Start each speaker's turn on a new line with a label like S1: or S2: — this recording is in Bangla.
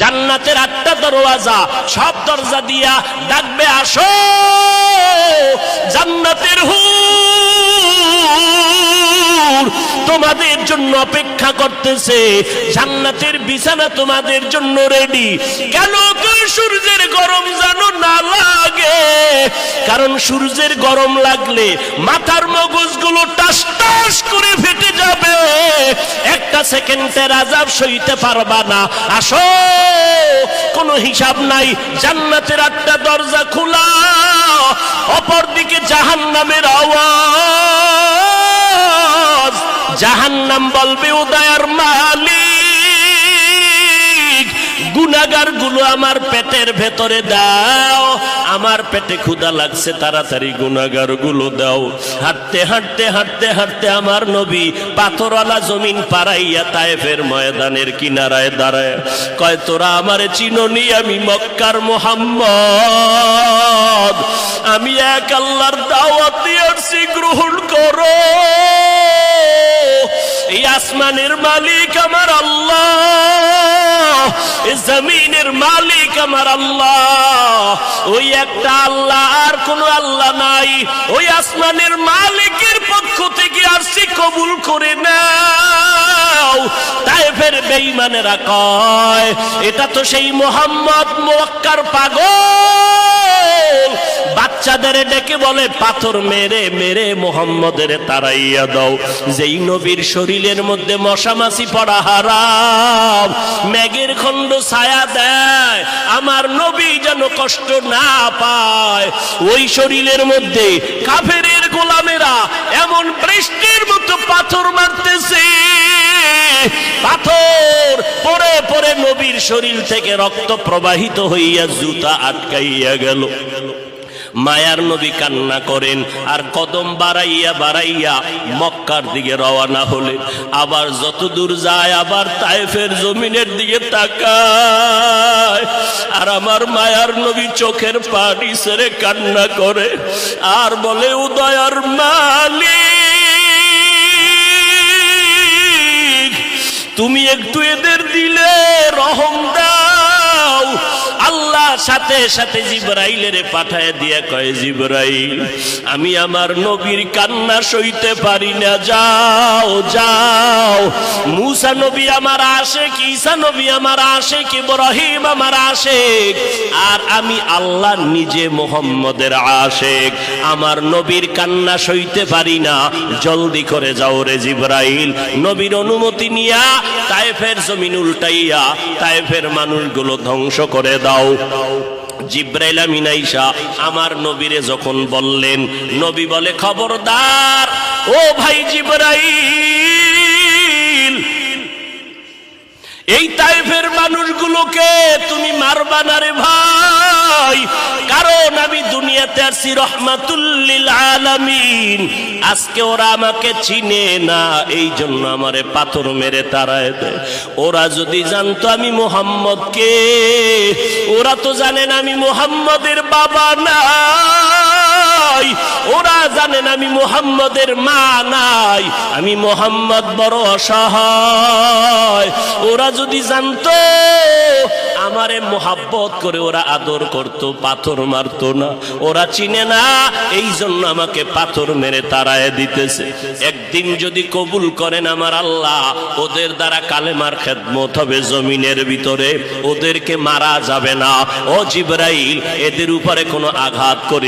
S1: জান্নাতের 8টা দরওয়াজা, সব দরজা দিয়া ডাকবে, আসো জান্নাতের হুর তোমাদের জন্য অপেক্ষা করতেছে, জান্নাতের বিছানা তোমাদের জন্য রেডি। কেন? সূর্যের গরম যেন না লাগে, কারণ সূর্যের গরম লাগলে মাথার মগজগুলো টাস টাস করে ফেটে যাবে, একটা সেকেন্ডের আযাব সইতে পারবা না। আসো, কোনো হিসাব নাই, জান্নাতের 8টা দরজা খোলা, অপরদিকে জাহান্নামের আওয়াজ। জাহান্নাম বলবে, ও দয়ার মালিক, গুনাহগার গুলো আমার পেটের ভেতরে দাও, আমার পেটে ক্ষুধা লাগছে, তাড়াতাড়ি গুনাহগার গুলো দাও। হাঁটতে হাঁটতে হাঁটতে হাঁটতে আমার নবী পাথরওয়ালা জমিন পারাইয়া তায়েফের ময়দানের কিনারায় দাঁড়ায় কয়, তোরা আমারে চিনোনি, আমি মক্কার মুহাম্মদ, আমি এক আল্লাহর দাওয়াত দিয়ে আসছি, গ্রহণ করো। এই আসমানের মালিক আমার আল্লাহ, এই জমিনের মালিক আমার আল্লাহ, ওই একটা আল্লাহ, আর কোন আল্লাহ নাই। ওই আসমানের মালিকের পক্ষ থেকে আসছি, কবুল করে নাও। তায়েফের বেঈমানেরা কয়, এটা তো সেই মুহাম্মদ মক্কার পাগল। বাচ্চাদের ডেকে বলে, পাথর মেরে মেরে মুহাম্মদের তাড়াইয়া দাও। যেই নবীর শরীরের মধ্যে মশা মাছি পড়া হারাম, মেঘের খণ্ড ছায়া দেয়, আমার নবী যেন কষ্ট না পায়, ওই শরীরের মধ্যে কাফেরের গোলামেরা এমন বৃষ্টির মতো পাথর মারতেছে, পাথর পরে পরে নবীর শরীর থেকে রক্ত প্রবাহিত হইয়া জুতা আটকাইয়া গেল। মায়ার নবী কান্না করেন, আর কদম বাড়াইয়া বাড়াইয়া মক্কার দিকে রওনা হলে, আবার যত দূর যায় আবার তায়েফের জমিনের দিকে তাকায়, আর আমার মায়ার নবী চোখের পানি ছেড়ে কান্না করে, আর বলে, ও দয়ার মালিক, তুমি একটু এদের দিলে রহম দাও। আল্লাহ সাথে সাথে জিবরাইলের পাঠায় দিয়া কয়, জিবরাইল, আমি আমার নবীর কান্না সইতে পারি না, যাও যাও। মুসা নবী আমার আশিক, ঈসা নবী আমার আশিক, ইব্রাহিম আমার আশিক, আর আমি আল্লাহ নিজে মুহাম্মদের আশিক, আমার নবীর কান্না সইতে পারি না, জলদি করে যাও রে জিবরাইল। নবীর অনুমতি নিয়া তায়েফের জমিন উল্টাইয়া তায়েফের মানুষগুলো ধ্বংস করে দাও। জিবরাইল আমিন আইসা আমার নবীরে যখন বললেন, নবী বলে, খবরদার ও ভাই জিবরাইল, এই তায়েফের মানুষগুলোকে তুমি মারবা না রে ভাই, কারণ আমি দুনিয়াতে আসছি রহমাতুল লিল আলামিন। আজকে ওরা আমাকে চিনে না, এই জন্য আমারে পাথর মেরে তাড়ায় দেয়। ওরা যদি জানতো আমি মুহাম্মদকে, ওরা তো জানেন আমি মুহাম্মদের বাবা নাই, ওরা জানেন আমি মুহাম্মদের মা নাই, আমি মুহাম্মদ বড় অসহায়। ওরা যদি জানতো আমারে মোহাব্বত করে ওরা আদর করত, পাথর মারতো না। ওরা চিনে না, এই জন্য আমাকে পাথর মেরে তাড়ায় দিতেছে। একদিন যদি কবুল করেন আমার আল্লাহ, ওদের দ্বারা কালেমার খেদমত হবে জমিনের ভিতরে, ওদেরকে মারা যাবে না। ও জিবরাইল, এদের উপরে কোনো আঘাত করে